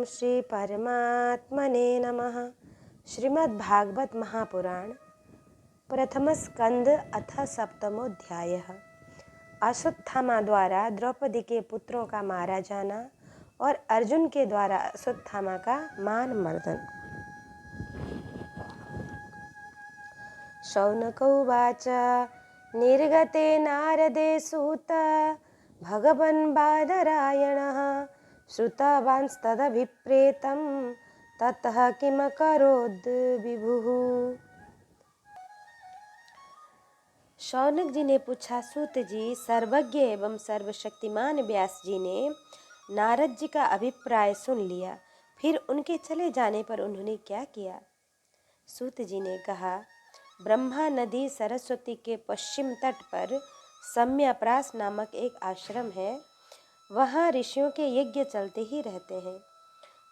ओम श्री परमात्मने नमः। श्रीमद्भागवत महापुराण प्रथम स्कंद अथ सप्तमोध्यायः। अश्वत्थामा द्वारा द्रौपदी के पुत्रों का मारा जाना और अर्जुन के द्वारा अश्वत्थामा का मान मर्दन। शौनक उवाच निर्गते नारदे सूत भगवन् बादरायणः श्रुतवांस्तदभिप्रेतं ततः किमकरोद् विभुः। शौनक जी ने पूछा, सूत जी, सर्वज्ञ एवं सर्वशक्तिमान व्यास जी ने नारद जी का अभिप्राय सुन लिया, फिर उनके चले जाने पर उन्होंने क्या किया? सूत जी ने कहा, ब्रह्मा नदी सरस्वती के पश्चिम तट पर सम्यप्रास नामक एक आश्रम है। वहाँ ऋषियों के यज्ञ चलते ही रहते हैं।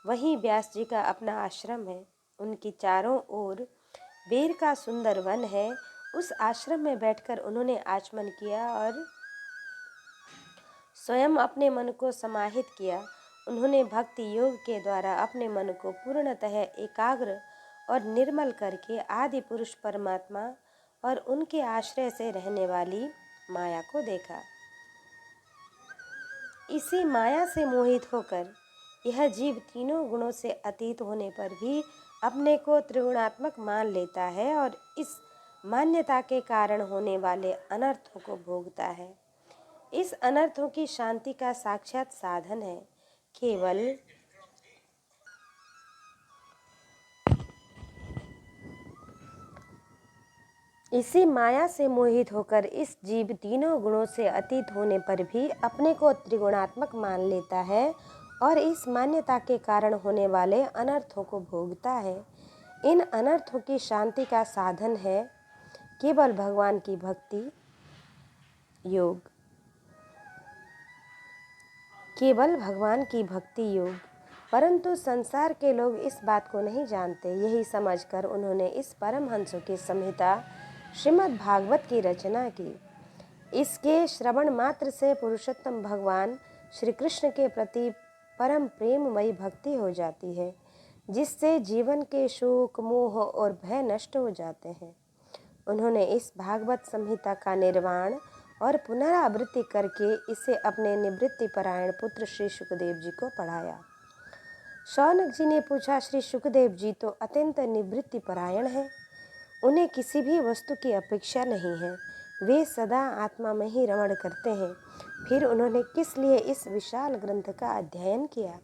वहीं व्यास जी का अपना आश्रम है। उनकी चारों ओर बेर का सुंदर वन है। उस आश्रम में बैठकर उन्होंने आचमन किया और स्वयं अपने मन को समाहित किया। उन्होंने भक्ति योग के द्वारा अपने मन को पूर्णतः एकाग्र और निर्मल करके आदि पुरुष परमात्मा और उनके आश्रय से रहने वाली माया को देखा। इसी माया से मोहित होकर यह जीव तीनों गुणों से अतीत होने पर भी अपने को त्रिगुणात्मक मान लेता है और इस मान्यता के कारण होने वाले अनर्थों को भोगता है। इस अनर्थों की शांति का साक्षात साधन है केवल इसी माया से मोहित होकर इस जीव तीनों गुणों से अतीत होने पर भी अपने को त्रिगुणात्मक मान लेता है और इस मान्यता के कारण होने वाले अनर्थों को भोगता है। इन अनर्थों की शांति का साधन है केवल भगवान की भक्ति योग। केवल भगवान की भक्ति योग। परंतु संसार के लोग इस बात को नहीं जानते। यही समझकर उन्होंने इस परमहंसों की संहिता श्रीमद् भागवत की रचना की। इसके श्रवण मात्र से पुरुषोत्तम भगवान श्री कृष्ण के प्रति परम प्रेममयी भक्ति हो जाती है, जिससे जीवन के शोक मोह और भय नष्ट हो जाते हैं। उन्होंने इस भागवत संहिता का निर्माण और पुनरावृत्ति करके इसे अपने निवृत्ति परायण पुत्र श्री सुखदेव जी को पढ़ाया। शौनक जी ने पूछा, श्री सुखदेव जी तो अत्यंत निवृत्ति परायण हैं। उन्हें किसी भी वस्तु की अपेक्षा नहीं है। वे सदा आत्मा में ही रमण करते हैं। फिर उन्होंने किस लिए इस विशाल ग्रंथ का अध्ययन किया?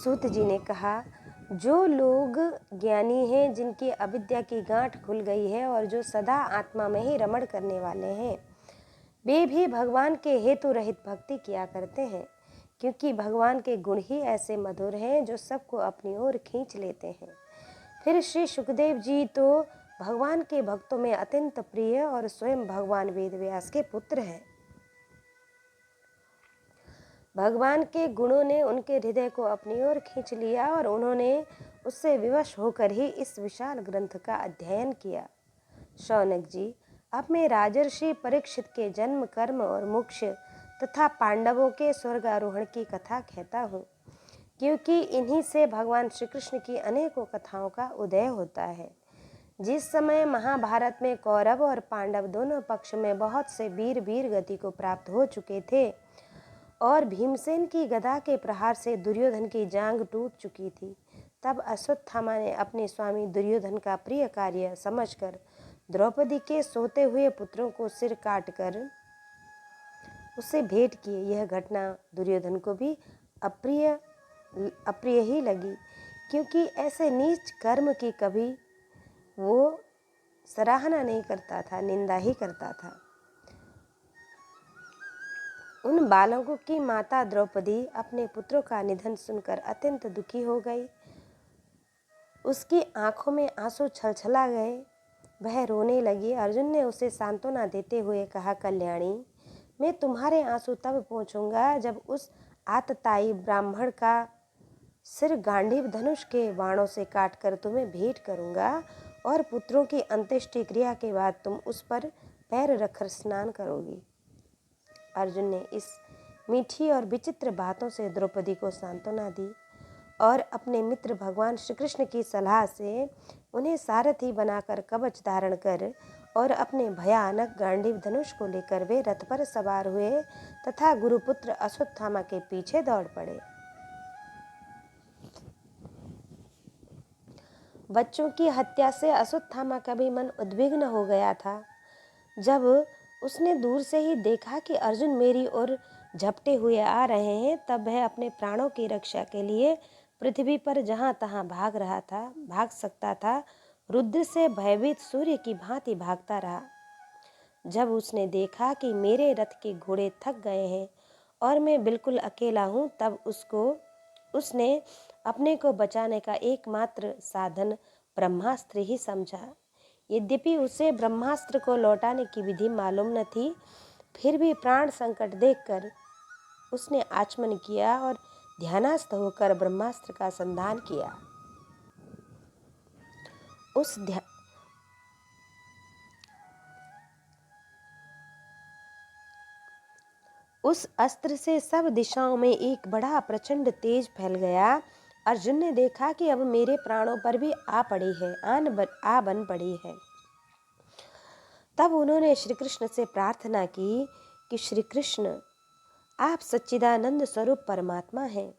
सूत जी ने कहा, जो लोग ज्ञानी हैं, जिनकी अविद्या की गांठ खुल गई है और जो सदा आत्मा में ही रमण करने वाले हैं, वे भी भगवान के हेतु रहित भक्ति किया करते हैं, क्योंकि भगवान के गुण ही ऐसे मधुर हैं जो सबको अपनी ओर खींच लेते हैं। फिर श्री सुखदेव जी तो भगवान के भक्तों में अत्यंत प्रिय और स्वयं भगवान वेदव्यास के पुत्र हैं। भगवान के गुणों ने उनके हृदय को अपनी ओर खींच लिया और उन्होंने उससे विवश होकर ही इस विशाल ग्रंथ का अध्ययन किया। शौनक जी, अब मैं राजर्षि परीक्षित के जन्म, कर्म और मोक्ष तथा पांडवों के स्वर्गारोहण की कथा कहता हूँ, क्योंकि इन्हीं से भगवान श्री कृष्ण की अनेकों कथाओं का उदय होता है। जिस समय महाभारत में कौरव और पांडव दोनों पक्ष में बहुत से वीर गति को प्राप्त हो चुके थे और भीमसेन की गदा के प्रहार से दुर्योधन की जांघ टूट चुकी थी, तब अश्वत्थामा ने अपने स्वामी दुर्योधन का प्रिय कार्य समझकर द्रौपदी के सोते हुए पुत्रों को सिर काटकर उससे भेंट किए। यह घटना दुर्योधन को भी अप्रिय ही लगी, क्योंकि ऐसे नीच कर्म की कभी वो सराहना नहीं करता था, निंदा ही करता था। उन बालकों की माता द्रौपदी अपने पुत्रों का निधन सुनकर अत्यंत दुखी हो गई। उसकी आंखों में आंसू छलछला गए। वह रोने लगी। अर्जुन ने उसे सांत्वना देते हुए कहा, कल्याणी, मैं तुम्हारे आंसू तब पोंछूंगा जब उस आतताई ब्राह्मण का सिर गांडीव धनुष के बाणों से काटकर तुम्हें भेंट करूंगा और पुत्रों की अंत्येष्टि क्रिया के बाद तुम उस पर पैर रखकर स्नान करोगी। अर्जुन ने इस मीठी और विचित्र बातों से द्रौपदी को सांत्वना दी और अपने मित्र भगवान श्री कृष्ण की सलाह से उन्हें सारथी बनाकर कवच धारण कर और अपने भयानक गांडीव धनुष को लेकर वे रथ पर सवार हुए तथा गुरुपुत्र अश्वत्थामा के पीछे दौड़ पड़े। बच्चों की हत्या से अश्वत्थामा का भी मन उद्विग्न हो गया था। जब उसने दूर से ही देखा कि अर्जुन मेरी ओर झपटे हुए आ रहे हैं, तब वह अपने प्राणों की रक्षा के लिए पृथ्वी पर जहाँ तहाँ भाग सकता था, रुद्र से भयभीत सूर्य की भांति भागता रहा। जब उसने देखा कि मेरे रथ के घोड़े थक गए हैं और मैं बिल्कुल अकेला हूँ, तब उसने अपने को बचाने का एकमात्र साधन ब्रह्मास्त्र ही समझा। यद्यपि उसे ब्रह्मास्त्र को लौटाने की विधि मालूम न थी, फिर भी प्राण संकट देखकर उसने आचमन किया और ध्यानस्थ होकर ब्रह्मास्त्र का संधान किया। उस अस्त्र से सब दिशाओं में एक बड़ा प्रचंड तेज फैल गया। अर्जुन ने देखा कि अब मेरे प्राणों पर भी आ बन पड़ी है। तब उन्होंने श्री कृष्ण से प्रार्थना की कि श्री कृष्ण, आप सच्चिदानंद स्वरूप परमात्मा हैं,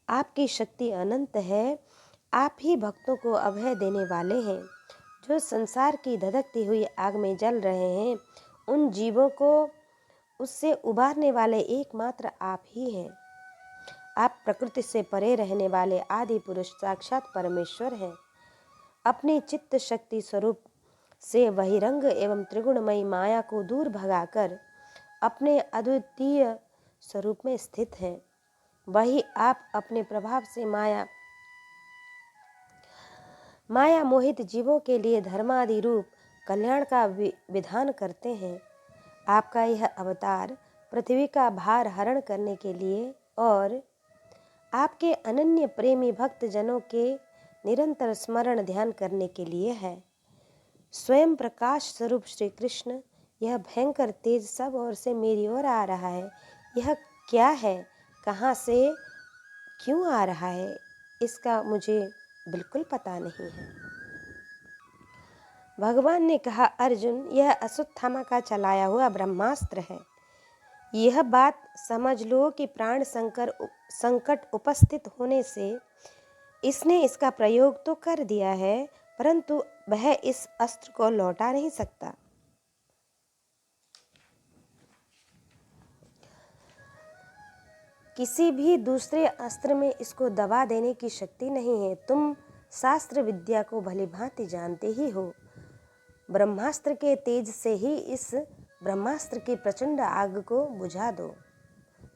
आपकी शक्ति अनंत है, आप ही भक्तों को अभय देने वाले हैं। जो संसार की धधकती हुई आग में जल रहे हैं, उन जीवों को उससे उबारने वाले एकमात्र आप ही हैं। आप प्रकृति से परे रहने वाले आदि पुरुष साक्षात परमेश्वर हैं। अपनी चित्त शक्ति स्वरूप से बहिरंग एवं त्रिगुणमयी माया को दूर भगाकर अपने अद्वितीय स्वरूप में स्थित हैं। वही आप अपने प्रभाव से माया मोहित जीवों के लिए धर्मादि रूप कल्याण का विधान करते हैं। आपका यह अवतार पृथ्वी का भार हरण करने के लिए और आपके अनन्य प्रेमी भक्त जनों के निरंतर स्मरण ध्यान करने के लिए है। स्वयं प्रकाश स्वरूप श्री कृष्ण, यह भयंकर तेज सब ओर से मेरी ओर आ रहा है। यह क्या है, कहाँ से क्यों आ रहा है, इसका मुझे बिल्कुल पता नहीं है। भगवान ने कहा, अर्जुन, यह अश्वत्थामा का चलाया हुआ ब्रह्मास्त्र है। यह बात समझ लो कि प्राण संकट उपस्थित होने से इसने इसका प्रयोग तो कर दिया है, परंतु वह इस अस्त्र को लौटा नहीं सकता। किसी भी दूसरे अस्त्र में इसको दबा देने की शक्ति नहीं है। तुम शास्त्र विद्या को भली भांति जानते ही हो। ब्रह्मास्त्र के तेज से ही इस ब्रह्मास्त्र की प्रचंड आग को बुझा दो।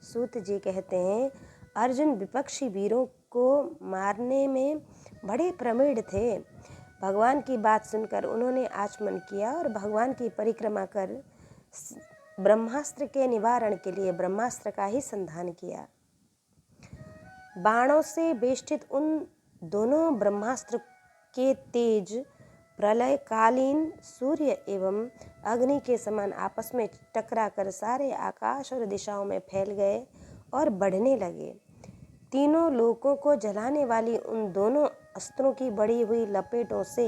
सूत जी कहते हैं, अर्जुन विपक्षी वीरों को मारने में बड़े प्रवीण थे। भगवान की बात सुनकर उन्होंने आचमन किया और भगवान की परिक्रमा कर ब्रह्मास्त्र के निवारण के लिए ब्रह्मास्त्र का ही संधान किया। बाणों से बेष्टित उन दोनों ब्रह्मास्त्र के तेज प्रलयकालीन सूर्य एवं अग्नि के समान आपस में टकराकर सारे आकाश और दिशाओं में फैल गए और बढ़ने लगे। तीनों लोकों को जलाने वाली उन दोनों अस्त्रों की बड़ी हुई लपेटों से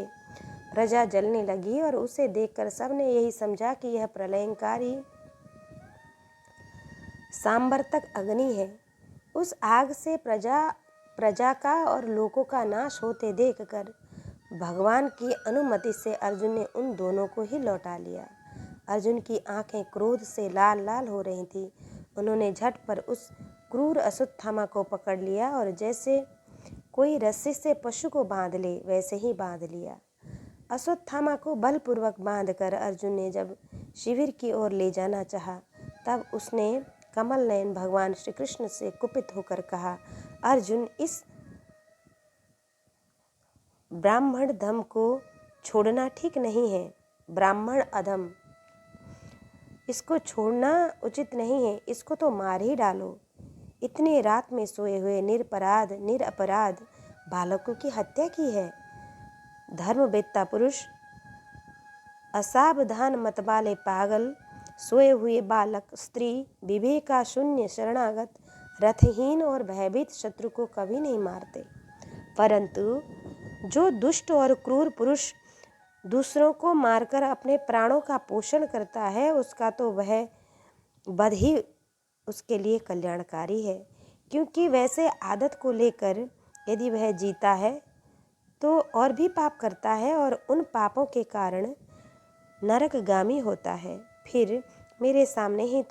प्रजा जलने लगी और उसे देखकर सबने यही समझा कि यह प्रलयंकारी सांबर्तक अग्नि है। उस आग से प्रजा का और लोकों का नाश होते देखकर भगवान की अनुमति से अर्जुन ने उन दोनों को ही लौटा लिया। अर्जुन की आंखें क्रोध से लाल लाल हो रही थी। उन्होंने झट पर उस क्रूर अश्वत्थामा को पकड़ लिया और जैसे कोई रस्सी से पशु को बांध ले वैसे ही बांध लिया। अश्वत्थामा को बलपूर्वक बांधकर अर्जुन ने जब शिविर की ओर ले जाना चाहा, तब उसने कमल नयन भगवान श्री कृष्ण से कुपित होकर कहा, अर्जुन, इस ब्राह्मण धम को छोड़ना ठीक नहीं है। ब्राह्मण अधम, इसको छोड़ना उचित नहीं है। इसको तो मार ही डालो। इतनी रात में सोए हुए निरपराध बालकों की हत्या की है। धर्मवेत्ता पुरुष, असावधान मतवाले पागल, सोए हुए बालक, स्त्री, विवेका शून्य शरणागत, रथहीन और भयभीत शत्रु को कभी नहीं मारते, परंतु जो दुष्ट और क्रूर पुरुष दूसरों को मारकर अपने प्राणों का पोषण करता है, उसका तो वह वध ही उसके लिए कल्याणकारी है, क्योंकि वैसे आदत को लेकर यदि वह जीता है तो और भी पाप करता है और उन पापों के कारण नरकगामी होता है। फिर मेरे सामने ही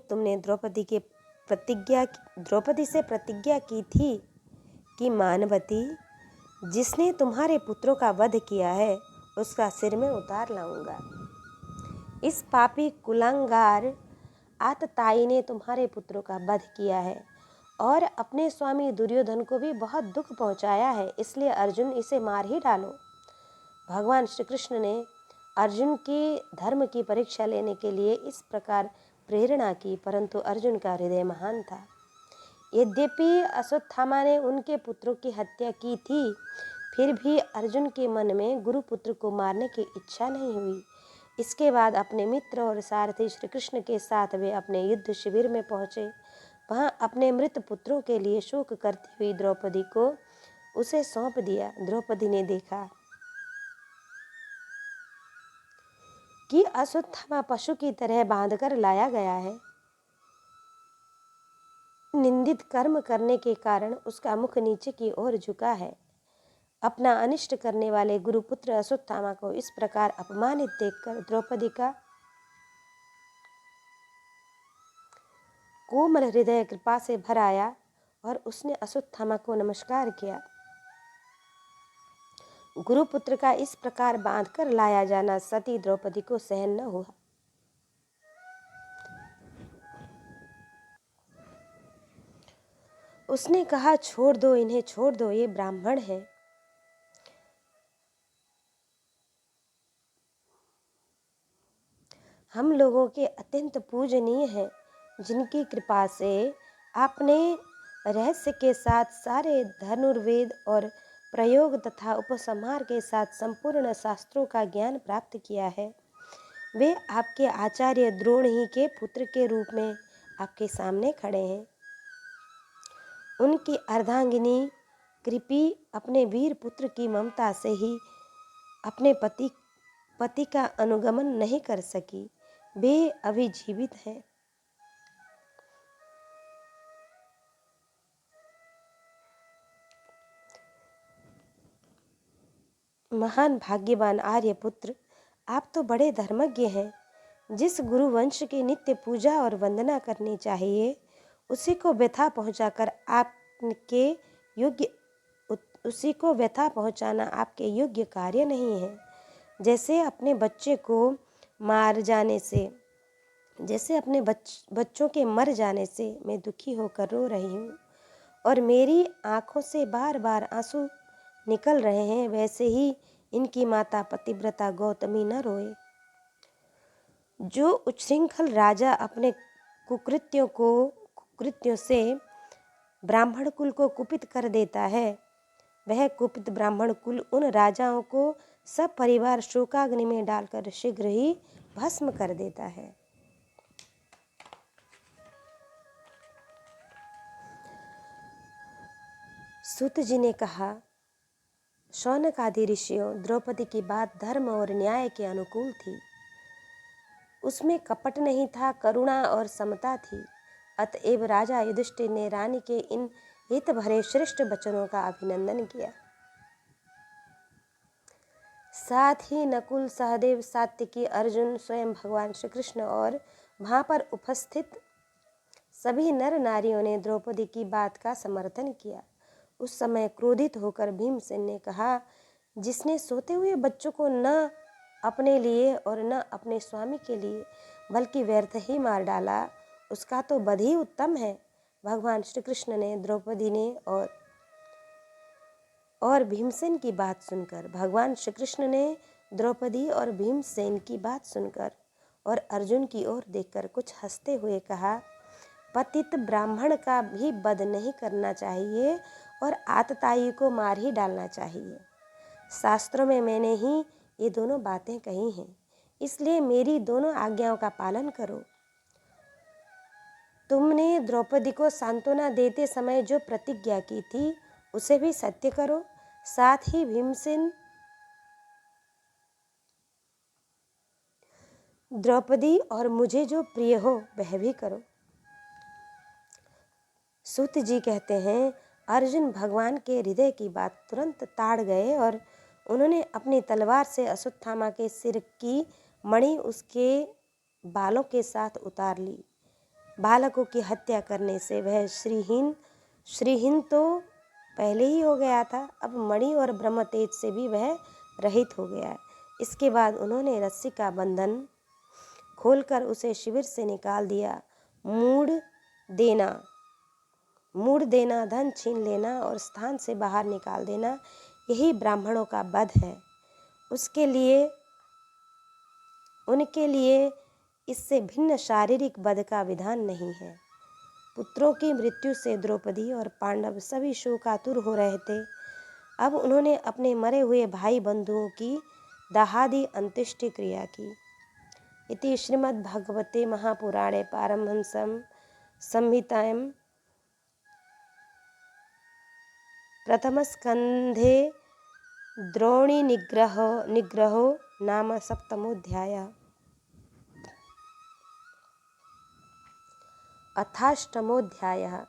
तुमने द्रौपदी से प्रतिज्ञा की थी कि मानवती, जिसने तुम्हारे पुत्रों का वध किया है उसका सिर मैं उतार लाऊंगा। इस पापी कुलांगार आतताई ने तुम्हारे पुत्रों का वध किया है और अपने स्वामी दुर्योधन को भी बहुत दुख पहुंचाया है, इसलिए अर्जुन इसे मार ही डालो। भगवान श्री कृष्ण ने अर्जुन की धर्म की परीक्षा लेने के लिए इस प्रकार प्रेरणा की, परंतु अर्जुन का हृदय महान था। यद्यपि अश्वत्थामा ने उनके पुत्रों की हत्या की थी, फिर भी अर्जुन के मन में गुरुपुत्र को मारने की इच्छा नहीं हुई। इसके बाद अपने मित्र और सारथी श्री कृष्ण के साथ वे अपने युद्ध शिविर में पहुँचे। वहाँ अपने मृत पुत्रों के लिए शोक करती हुई द्रौपदी को उसे सौंप दिया। द्रौपदी ने देखा कि अश्वत्थामा पशु की तरह बांधकर लाया गया है। निंदित कर्म करने के कारण उसका मुख नीचे की ओर झुका है। अपना अनिष्ट करने वाले गुरुपुत्र अश्वत्थामा को इस प्रकार अपमानित देखकर द्रौपदी का कोमल हृदय कृपा से भर आया और उसने अश्वत्थामा को नमस्कार किया। गुरुपुत्र का इस प्रकार बांधकर लाया जाना सती द्रौपदी को सहन न हुआ। उसने कहा, छोड़ दो, इन्हें छोड़ दो, ये ब्राह्मण हैं। हम लोगों के अत्यंत पूजनीय हैं, जिनकी कृपा से आपने रहस्य के साथ सारे धनुर्वेद और प्रयोग तथा उपसंहार के साथ संपूर्ण शास्त्रों का ज्ञान प्राप्त किया है। वे आपके आचार्य द्रोण ही के पुत्र के रूप में आपके सामने खड़े हैं। उनकी अर्धांगिनी कृपी अपने वीर पुत्र की ममता से ही अपने पति का अनुगमन नहीं कर सकी। वे अभी जीवित हैं। महान भाग्यवान आर्यपुत्र, आप तो बड़े धर्मज्ञ हैं। जिस गुरु वंश की नित्य पूजा और वंदना करनी चाहिए, उसी को व्यथा पहुंचाना आपके योग्य कार्य नहीं है। जैसे अपने बच्चों के मर जाने से मैं दुखी होकर रो रही हूँ और मेरी आंखों से बार बार आंसू निकल रहे हैं, वैसे ही इनकी माता पतिव्रता गौतमी न रोए। जो उच्छृंखल राजा अपने कुकृत्यों से ब्राह्मण कुल को कुपित कर देता है, वह कुपित ब्राह्मण कुल उन राजाओं को सब परिवार शोकाग्नि में डालकर शीघ्र ही भस्म कर देता है। सूत जी ने कहा, शौनक आदि ऋषियों, द्रौपदी की बात धर्म और न्याय के अनुकूल थी। उसमें कपट नहीं था, करुणा और समता थी। अतएव राजा युधिष्ठिर ने रानी के इन हित भरे श्रेष्ठ वचनों का अभिनंदन किया। साथ ही नकुल, सहदेव, सात्यकी, अर्जुन, स्वयं भगवान श्री कृष्ण और वहां पर उपस्थित सभी नर नारियों ने द्रौपदी की बात का समर्थन किया। उस समय क्रोधित होकर भीमसेन ने कहा, जिसने सोते हुए बच्चों को न अपने लिए और न अपने स्वामी के लिए बल्कि व्यर्थ ही मार डाला, उसका तो वध ही उत्तम है। भगवान श्री कृष्ण ने द्रौपदी ने और भीमसेन की बात सुनकर और अर्जुन की ओर देखकर कुछ हंसते हुए कहा, पतित ब्राह्मण का भी वध नहीं करना चाहिए और आतताई को मार ही डालना चाहिए। शास्त्रों में मैंने ही ये दोनों बातें कही हैं, इसलिए मेरी दोनों आज्ञाओं का पालन करो। तुमने द्रौपदी को सांत्वना देते समय जो प्रतिज्ञा की थी उसे भी सत्य करो, साथ ही भीमसेन द्रौपदी और मुझे जो प्रिय हो वह भी करो। सूत जी कहते हैं, अर्जुन भगवान के हृदय की बात तुरंत ताड़ गए और उन्होंने अपनी तलवार से अश्वत्थामा के सिर की मणि उसके बालों के साथ उतार ली। बालकों की हत्या करने से वह श्रीहीन तो पहले ही हो गया था, अब मणि और ब्रह्म तेज से भी वह रहित हो गया। इसके बाद उन्होंने रस्सी का बंधन खोलकर उसे शिविर से निकाल दिया। मूड़ देना, धन छीन लेना और स्थान से बाहर निकाल देना, यही ब्राह्मणों का वध है। उनके लिए इससे भिन्न शारीरिक वध का विधान नहीं है। पुत्रों की मृत्यु से द्रौपदी और पांडव सभी शोकातुर हो रहे थे। अब उन्होंने अपने मरे हुए भाई बंधुओं की दाहादि अंत्येष्टि क्रिया की। इति श्रीमद्भागवते महापुराणे पारमहंस्यां संहितायां प्रथमस्कन्धे द्रोणी निग्रहो नाम सप्तमोऽध्यायः। अथाष्टमोऽध्यायः।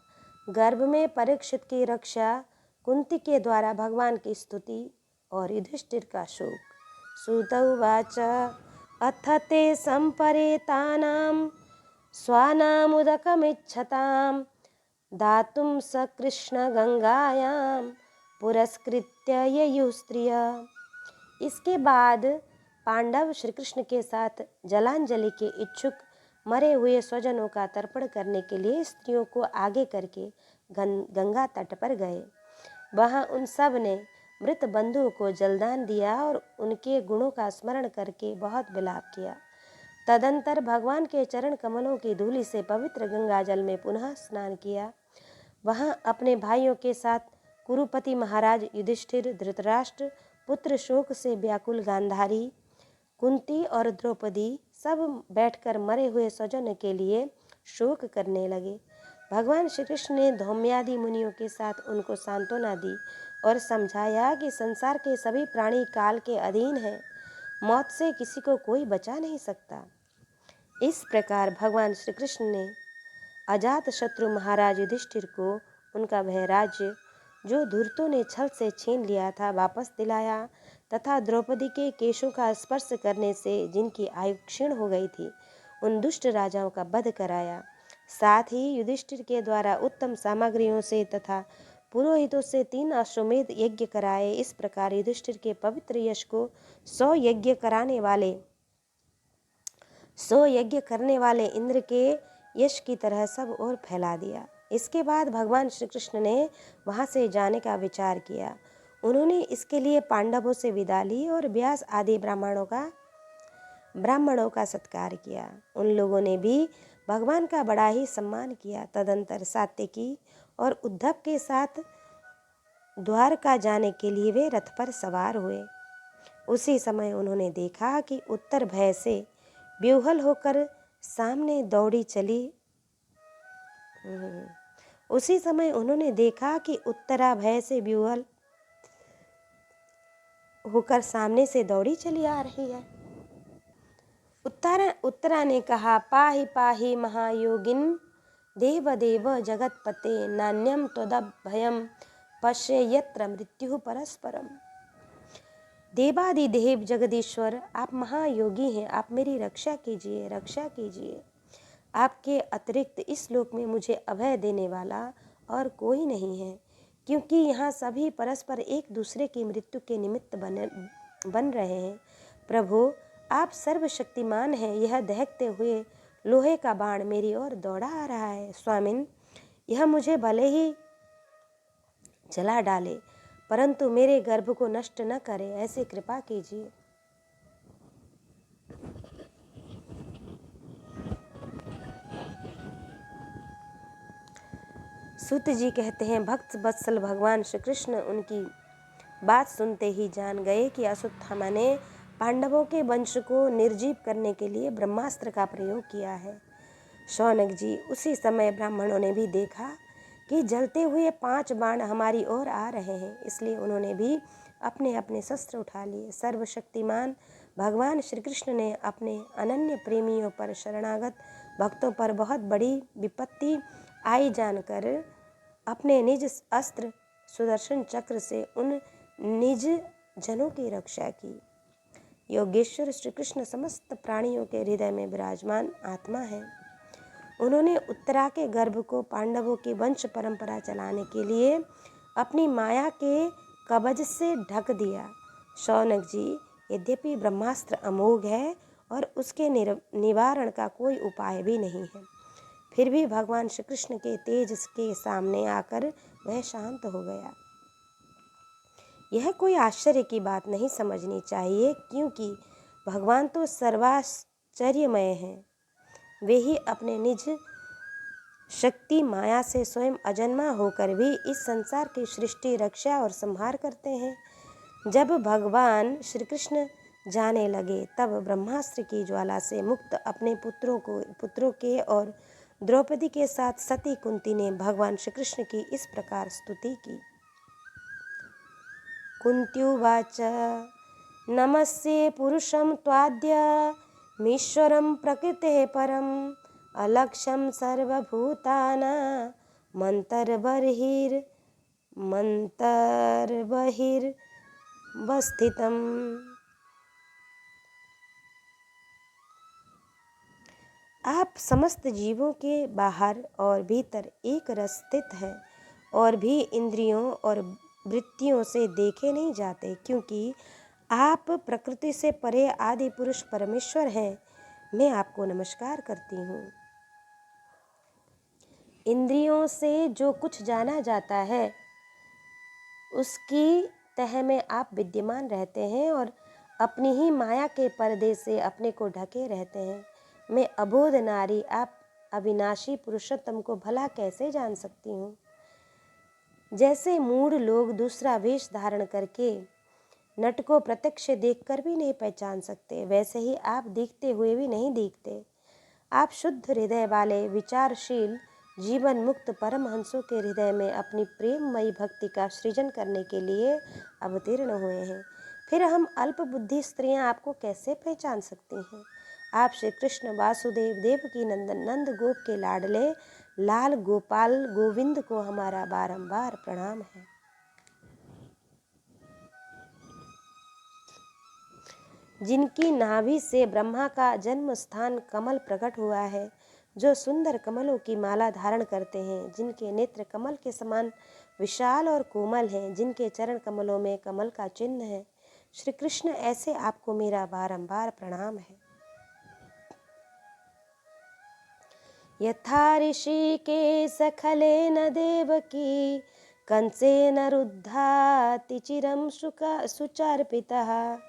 गर्भ में परीक्षित की रक्षा, कुंती के द्वारा भगवान की स्तुति और युधिष्ठिर का शोक। सूत उवाच अथ ते संपरेतानां स्वानामुदकमिच्छतां दातुं स कृष्ण गंगायां पुरस्कृत्य ययुः स्त्रियः। इसके बाद पांडव श्री कृष्ण के साथ जलांजलि के इच्छुक मरे हुए स्वजनों का तर्पण करने के लिए स्त्रियों को आगे करके गंगा तट पर गए। वहां उन सब ने मृत बंधुओं को जलदान दिया और उनके गुणों का स्मरण करके बहुत विलाप किया। तदंतर भगवान के चरण कमलों की धूलि से पवित्र गंगा जल में पुनः स्नान किया। वहां अपने भाइयों के साथ कुरुपति महाराज युधिष्ठिर, धृतराष्ट्र पुत्र शोक से व्याकुल गांधारी, कुंती और द्रौपदी सब बैठकर मरे हुए स्वजन के लिए शोक करने लगे। भगवान श्री कृष्ण ने धौम्यादि मुनियों के साथ उनको सांत्वना दी और समझाया कि संसार के सभी प्राणी काल के अधीन हैं, मौत से किसी को कोई बचा नहीं सकता। इस प्रकार भगवान श्री कृष्ण ने अजात शत्रु महाराज युधिष्ठिर को उनका वह राज्य जो धूर्तों ने छल से छीन लिया था वापस दिलाया तथा द्रौपदी के केशों का स्पर्श करने से जिनकी आयु क्षीण हो गई थी उन दुष्ट राजाओं का वध कराया। साथ ही युधिष्ठिर के द्वारा उत्तम सामग्रियों से तथा पुरोहितों से 3 अश्वमेध यज्ञ कराए। इस प्रकार युधिष्ठिर के पवित्र यश को 100 यज्ञ करने वाले इंद्र के यश की तरह सब ओर फैला दिया। इसके बाद भगवान श्री कृष्ण ने वहां से जाने का विचार किया। उन्होंने इसके लिए पांडवों से विदा ली और व्यास आदि ब्राह्मणों का सत्कार किया। उन लोगों ने भी भगवान का बड़ा ही सम्मान किया। तदंतर सात्यकी और उद्धव के साथ द्वारका जाने के लिए वे रथ पर सवार हुए। उसी समय उन्होंने देखा कि उत्तर भय से व्यूहल होकर सामने दौड़ी चली आ रही है। उत्तरा ने कहा, पाहि पाहि महायोगिन देव देव जगतपते नान्यम त्वदभयम पश्य यत्र मृत्यु परस्परम। देवादिदेव जगदीश्वर, आप महायोगी हैं, आप मेरी रक्षा कीजिए। आपके अतिरिक्त इस लोक में मुझे अभय देने वाला और कोई नहीं है, क्योंकि यहाँ सभी परस्पर एक दूसरे की मृत्यु के निमित्त बन रहे हैं। प्रभु, आप सर्वशक्तिमान हैं। यह दहकते हुए लोहे का बाण मेरी ओर दौड़ा आ रहा है। स्वामिन, यह मुझे भले ही जला डाले, परंतु मेरे गर्भ को नष्ट न करे, ऐसी कृपा कीजिए। सूत जी कहते हैं, भक्त वत्सल भगवान श्री कृष्ण उनकी बात सुनते ही जान गए कि अश्वत्थामा ने पांडवों के वंश को निर्जीव करने के लिए ब्रह्मास्त्र का प्रयोग किया है। शौनक जी, उसी समय ब्राह्मणों ने भी देखा कि जलते हुए 5 बाण हमारी ओर आ रहे हैं, इसलिए उन्होंने भी अपने अपने शस्त्र उठा लिए। सर्वशक्तिमान भगवान श्री कृष्ण ने अपने अनन्य प्रेमियों पर, शरणागत भक्तों पर बहुत बड़ी विपत्ति आई जानकर अपने निज अस्त्र सुदर्शन चक्र से उन निज जनों की रक्षा की। योगेश्वर श्री कृष्ण समस्त प्राणियों के हृदय में विराजमान आत्मा है। उन्होंने उत्तरा के गर्भ को पांडवों की वंश परंपरा चलाने के लिए अपनी माया के कवच से ढक दिया। शौनक जी, यद्यपि ब्रह्मास्त्र अमोघ है और उसके निवारण का कोई उपाय भी नहीं है, फिर भी भगवान श्री कृष्ण के तेज के सामने आकर वह शांत हो गया। यह कोई आश्चर्य की बात नहीं समझनी चाहिए, क्योंकि भगवान तो सर्वाश्चर्यमय हैं। वे ही अपने निज शक्ति माया से स्वयं अजन्मा होकर भी इस संसार की सृष्टि, रक्षा और संहार करते हैं। जब भगवान श्री कृष्ण जाने लगे, तब ब्रह्मास्त्र की ज्वाला से मुक्त अपने पुत्रों के और द्रौपदी के साथ सती कुंती ने भगवान श्री कृष्ण की इस प्रकार स्तुति की। कुन्त्युवाच नमस्ये पुरुषं त्वाद्य मीश्वरं प्रकृतेः परम् अलक्ष्यं सर्वभूतानां मन्तर्बहिर्वस्थितम्। आप समस्त जीवों के बाहर और भीतर एक रस स्थित है और भी इंद्रियों और वृत्तियों से देखे नहीं जाते, क्योंकि आप प्रकृति से परे आदि पुरुष परमेश्वर हैं। मैं आपको नमस्कार करती हूँ। इंद्रियों से जो कुछ जाना जाता है उसकी तह में आप विद्यमान रहते हैं और अपनी ही माया के पर्दे से अपने को ढके रहते हैं। मैं अबोध नारी आप अविनाशी पुरुषोत्तम को भला कैसे जान सकती हूँ। जैसे मूढ़ लोग दूसरा वेश धारण करके नट को प्रत्यक्ष देखकर भी नहीं पहचान सकते, वैसे ही आप दिखते हुए भी नहीं दिखते। आप शुद्ध हृदय वाले विचारशील जीवन मुक्त परमहंसों के हृदय में अपनी प्रेममयी भक्ति का सृजन करने के लिए अवतीर्ण हुए हैं। फिर हम अल्प बुद्धि स्त्रियां आपको कैसे पहचान सकती हैं। आप श्री कृष्ण वासुदेव देवकी नंदन नंद गोप के लाडले लाल गोपाल गोविंद को हमारा बारंबार प्रणाम है। जिनकी नाभि से ब्रह्मा का जन्म स्थान कमल प्रकट हुआ है, जो सुंदर कमलों की माला धारण करते हैं, जिनके नेत्र कमल के समान विशाल और कोमल हैं, जिनके चरण कमलों में कमल का चिन्ह है, श्री कृष्ण, ऐसे आपको मेरा बारंबार प्रणाम है। यथा ऋषिकेश खलेन देवकी कंसेन रुद्धाति चिरं सुचार्पितः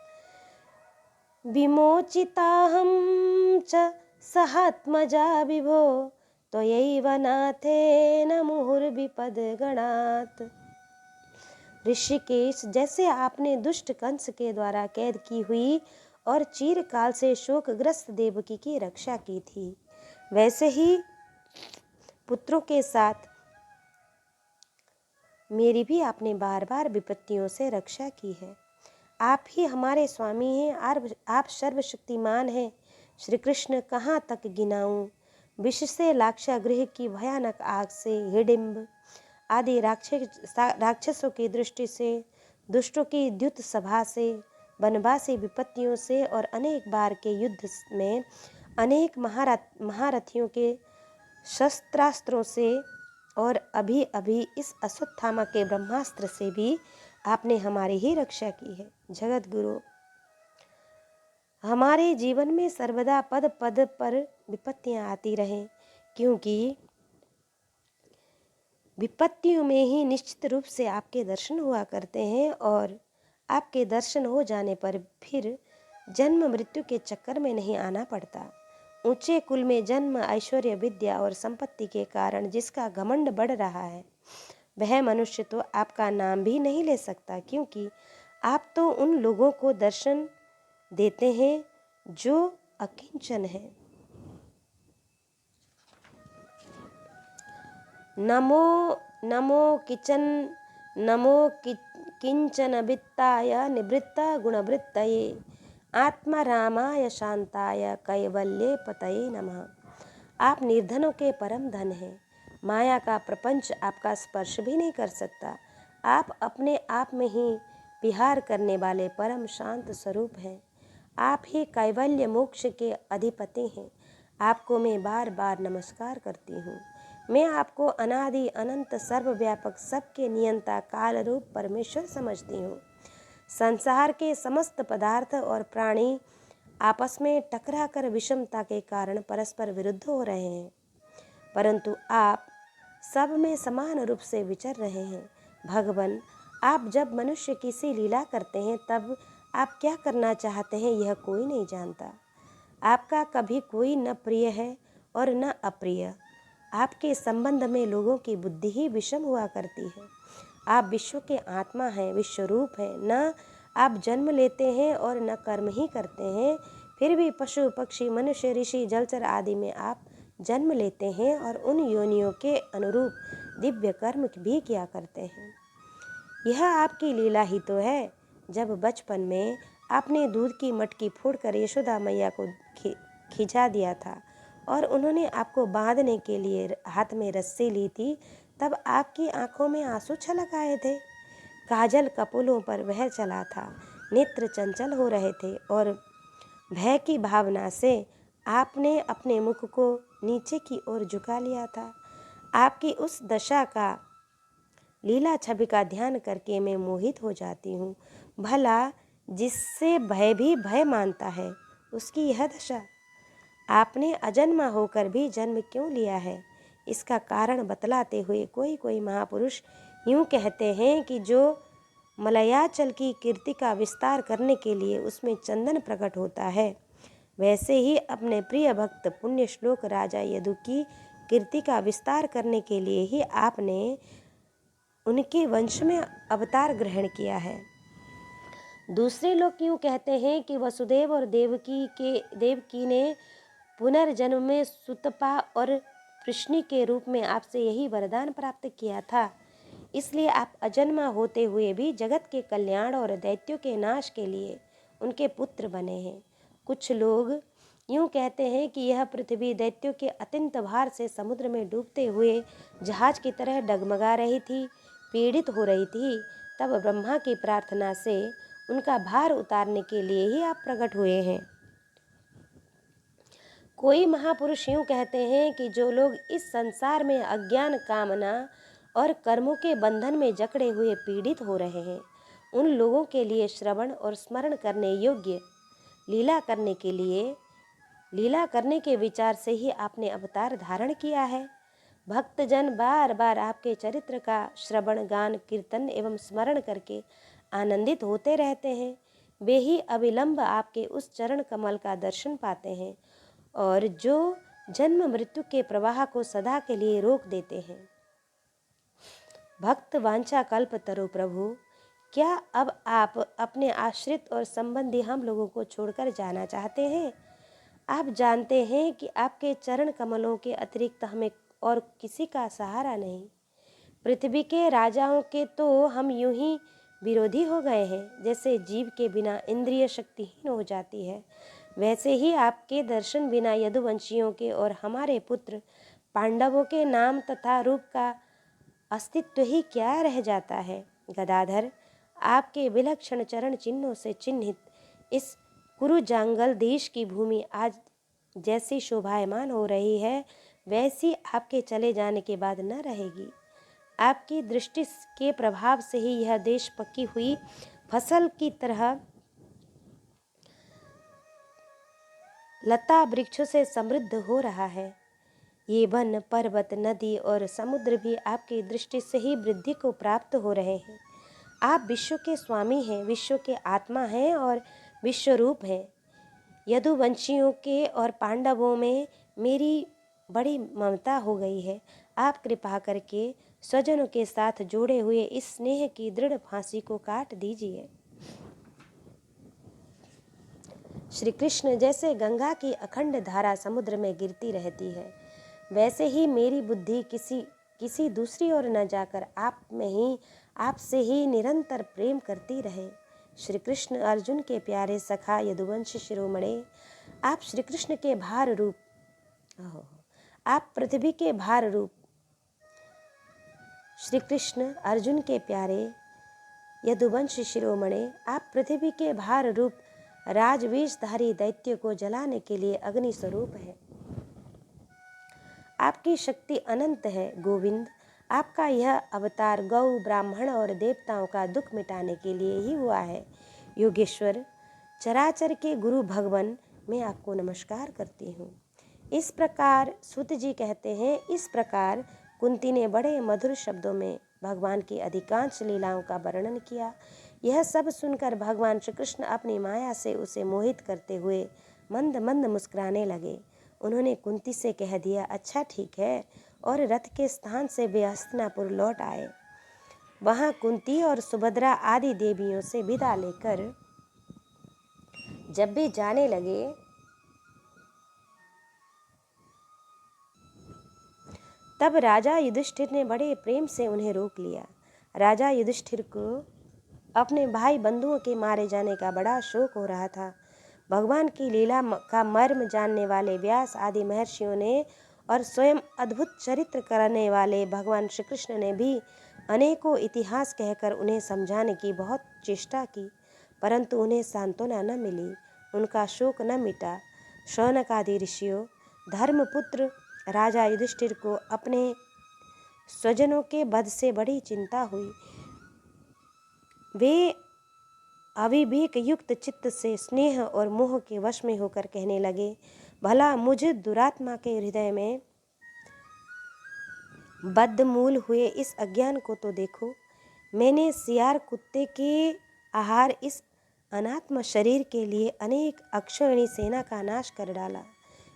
विमोचिताहं च सहात्मजा विभो त्वयैव नाथेन मुहुर्विपद्गणात्। ऋषिकेश, जैसे आपने दुष्ट कंस के द्वारा कैद की हुई और चिरकाल से शोकग्रस्त देवकी की रक्षा की थी, वैसे ही पुत्रों के साथ मेरी भी आपने बार बार विपत्तियों से रक्षा की है। आप ही हमारे स्वामी हैं, आप सर्वशक्तिमान हैं। श्री कृष्ण, कहाँ तक गिनाऊं। विष से लाक्षागृह की भयानक आग से, हिडिंब आदि राक्षसों की दृष्टि से, दुष्टों की द्युत सभा से, वनवासी विपत्तियों से और अनेक बार के युद्ध में अनेक महारथियों के शस्त्रास्त्रों से और अभी अभी इस अश्वत्थामा के ब्रह्मास्त्र से भी आपने हमारी ही रक्षा की है। जगत गुरु, हमारे जीवन में सर्वदा पद पद पर विपत्तियां आती रहें, क्योंकि विपत्तियों में ही निश्चित रूप से आपके दर्शन हुआ करते हैं और आपके दर्शन हो जाने पर फिर जन्म मृत्यु के चक्कर में नहीं आना पड़ता। ऊंचे कुल में जन्म, ऐश्वर्य, विद्या और संपत्ति के कारण जिसका घमंड बढ़ रहा है, वह मनुष्य तो आपका नाम भी नहीं ले सकता, क्योंकि आप तो उन लोगों को दर्शन देते हैं जो अकिंचन है। नमो नमो किंचन वित्ताय निवृत्त गुणवृत्तये आत्मारामाय शांताय कैवल्य पतये नमः। आप निर्धनों के परम धन हैं। माया का प्रपंच आपका स्पर्श भी नहीं कर सकता। आप अपने आप में ही विहार करने वाले परम शांत स्वरूप हैं। आप ही कैवल्य मोक्ष के अधिपति हैं। आपको मैं बार बार नमस्कार करती हूँ। मैं आपको अनादि अनंत सर्वव्यापक सबके नियंता काल रूप परमेश्वर समझती हूँ। संसार के समस्त पदार्थ और प्राणी आपस में टकराकर विषमता के कारण परस्पर विरुद्ध हो रहे हैं, परंतु आप सब में समान रूप से विचर रहे हैं। भगवान, आप जब मनुष्य किसी लीला करते हैं तब आप क्या करना चाहते हैं यह कोई नहीं जानता। आपका कभी कोई न प्रिय है और न अप्रिय। आपके संबंध में लोगों की बुद्धि ही विषम हुआ करती है। आप विश्व के आत्मा हैं, विश्वरूप हैं। न आप जन्म लेते हैं और न कर्म ही करते हैं, फिर भी पशु पक्षी मनुष्य ऋषि जलचर आदि में आप जन्म लेते हैं और उन योनियों के अनुरूप दिव्य कर्म भी किया करते हैं। यह आपकी लीला ही तो है। जब बचपन में आपने दूध की मटकी फोड़कर यशोदा मैया को खिंचा दिया था और उन्होंने आपको बांधने के लिए हाथ में रस्सी ली थी, तब आपकी आंखों में आंसू छलक आए थे। काजल कपोलों पर बह चला था, नेत्र चंचल हो रहे थे और भय की भावना से आपने अपने मुख को नीचे की ओर झुका लिया था। आपकी उस दशा का लीला छवि का ध्यान करके मैं मोहित हो जाती हूँ। भला जिससे भय भी भय मानता है उसकी यह दशा। आपने अजन्मा होकर भी जन्म क्यों लिया है, इसका कारण बतलाते हुए कोई कोई महापुरुष यूँ कहते हैं कि जो मलयाचल की कीर्ति का विस्तार करने के लिए उसमें चंदन प्रकट होता है, वैसे ही अपने प्रिय भक्त पुण्य श्लोक राजा यदु की कीर्ति का विस्तार करने के लिए ही आपने उनके वंश में अवतार ग्रहण किया है। दूसरे लोग यूँ कहते हैं कि वसुदेव और देवकी ने पुनर्जन्म में सुतपा और कृष्ण के रूप में आपसे यही वरदान प्राप्त किया था, इसलिए आप अजन्मा होते हुए भी जगत के कल्याण और दैत्यों के नाश के लिए उनके पुत्र बने हैं। कुछ लोग यूँ कहते हैं कि यह पृथ्वी दैत्यों के अत्यंत भार से समुद्र में डूबते हुए जहाज की तरह डगमगा रही थी, पीड़ित हो रही थी। तब ब्रह्मा की प्रार्थना से उनका भार उतारने के लिए ही आप प्रकट हुए हैं। कोई महापुरुष यूँ कहते हैं कि जो लोग इस संसार में अज्ञान, कामना और कर्मों के बंधन में जकड़े हुए पीड़ित हो रहे हैं, उन लोगों के लिए श्रवण और स्मरण करने योग्य लीला करने के विचार से ही आपने अवतार धारण किया है। भक्तजन बार बार आपके चरित्र का श्रवण, गान, कीर्तन एवं स्मरण करके आनंदित होते रहते हैं। वे ही अविलंब आपके उस चरण कमल का दर्शन पाते हैं और जो जन्म मृत्यु के प्रवाह को सदा के लिए रोक देते हैं। भक्त वांछा कल्प तरु प्रभु, क्या अब आप अपने आश्रित और संबंधी हम लोगों को छोड़कर जाना चाहते हैं? आप जानते हैं कि आपके चरण कमलों के अतिरिक्त हमें और किसी का सहारा नहीं। पृथ्वी के राजाओं के तो हम यूं ही विरोधी हो गए हैं। जैसे जीव के बिना इंद्रिय शक्तिहीन हो जाती है, वैसे ही आपके दर्शन बिना यदुवंशियों के और हमारे पुत्र पांडवों के नाम तथा रूप का अस्तित्व ही क्या रह जाता है। गदाधर, आपके विलक्षण चरण चिन्हों से चिन्हित इस कुरुजांगल देश की भूमि आज जैसी शोभायमान हो रही है, वैसी आपके चले जाने के बाद न रहेगी। आपकी दृष्टि के प्रभाव से ही यह देश पकी हुई फसल की तरह लता वृक्षों से समृद्ध हो रहा है। ये वन, पर्वत, नदी और समुद्र भी आपकी दृष्टि से ही वृद्धि को प्राप्त हो रहे हैं। आप विश्व के स्वामी हैं, विश्व के आत्मा हैं और विश्वरूप हैं। यदुवंशियों के और पांडवों में मेरी बड़ी ममता हो गई है। आप कृपा करके स्वजनों के साथ जोड़े हुए इस स्नेह की दृढ़ फांसी को काट दीजिए। श्री कृष्ण, जैसे गंगा की अखंड धारा समुद्र में गिरती रहती है, वैसे ही मेरी बुद्धि किसी दूसरी ओर न जाकर आपसे ही निरंतर प्रेम करती रहे। श्री कृष्ण अर्जुन के प्यारे सखा यदुवंश शिरोमणि, आप श्री कृष्ण के भार रूप आप पृथ्वी के भार रूप श्री कृष्ण अर्जुन के प्यारे यदुवंश शिरोमणि, आप पृथ्वी के भार रूप राजवेशधारी दैत्य को जलाने के लिए अग्नि स्वरूप है। आपकी शक्ति अनंत है गोविंद। आपका यह अवतार गौ, ब्राह्मण और देवताओं का दुख मिटाने के लिए ही हुआ है। योगेश्वर, चराचर के गुरु भगवान, मैं आपको नमस्कार करती हूँ। इस प्रकार सूत जी कहते हैं, इस प्रकार कुंती ने बड़े मधुर शब्दों में भगवान की अधिकांश लीलाओं का वर्णन किया। यह सब सुनकर भगवान श्री कृष्ण अपनी माया से उसे मोहित करते हुए मंद मंद मुस्कुराने लगे। उन्होंने कुंती से कह दिया, अच्छा ठीक है, और रथ के स्थान से वे हस्तिनापुर लौट आए। वहाँ कुंती और सुभद्रा आदि देवियों से विदा लेकर जब भी जाने लगे, तब राजा युधिष्ठिर ने बड़े प्रेम से उन्हें रोक लिया। राजा युधिष्ठिर को अपने भाई बंधुओं के मारे जाने का बड़ा शोक हो रहा था। भगवान की लीला का मर्म जानने वाले व्यास आदि महर्षियों ने और स्वयं अद्भुत चरित्र करने वाले भगवान श्री कृष्ण ने भी अनेकों इतिहास कहकर उन्हें समझाने की बहुत चेष्टा की, परंतु उन्हें सांत्वना न मिली, उनका शोक न मिटा। शौनक आदि ऋषियों, धर्मपुत्र राजा युधिष्ठिर को अपने स्वजनों के वध से बड़ी चिंता हुई। वे अविवेक युक्त चित्त से स्नेह और मोह के वश में होकर कहने लगे, भला मुझ दुरात्मा के हृदय में बद्धमूल हुए इस अज्ञान को तो देखो। मैंने सियार कुत्ते के आहार इस अनात्म शरीर के लिए अनेक अक्षौहिणी सेना का नाश कर डाला।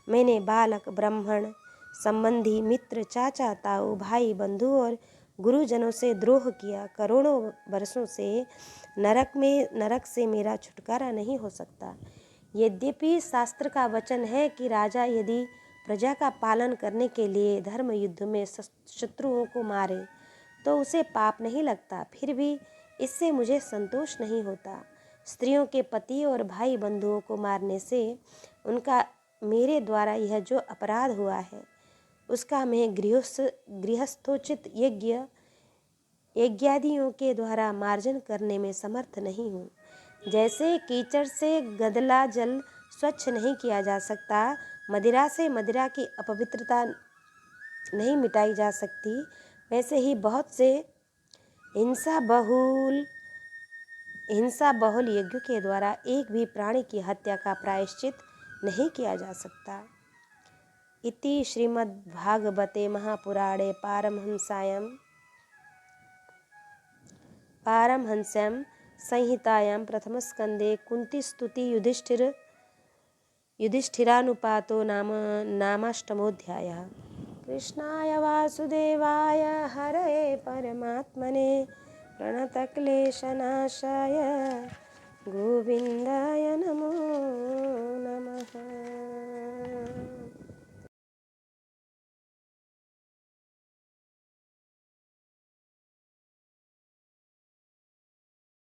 मैंने बालक, ब्राह्मण, संबंधी, मित्र, चाचा, ताऊ, भाई, बंधु और गुरुजनों से द्रोह किया। करोड़ों वर्षों से नरक से मेरा छुटकारा नहीं हो सकता। यद्यपि शास्त्र का वचन है कि राजा यदि प्रजा का पालन करने के लिए धर्म युद्ध में शत्रुओं को मारे तो उसे पाप नहीं लगता, फिर भी इससे मुझे संतोष नहीं होता। स्त्रियों के पति और भाई बंधुओं को मारने से उनका मेरे द्वारा यह जो अपराध हुआ है, उसका मैं गृहस्थोचित यज्ञादियों के द्वारा मार्जन करने में समर्थ नहीं हूँ। जैसे कीचड़ से गदला जल स्वच्छ नहीं किया जा सकता, मदिरा से मदिरा की अपवित्रता नहीं मिटाई जा सकती, वैसे ही बहुत से हिंसा बहुल यज्ञों के द्वारा एक भी प्राणी की हत्या का प्रायश्चित नहीं किया जा सकता। इति श्रीमद्भागवते महापुराणे पारमहंस्यां संहितायां प्रथमस्कन्धे कुन्तीस्तुति युधिष्ठिरानुपातो नामाष्टमोऽध्यायः। कृष्णाय वासुदेवाय हरये परमात्मने प्रणतक्लेशनाशाय गोविन्दाय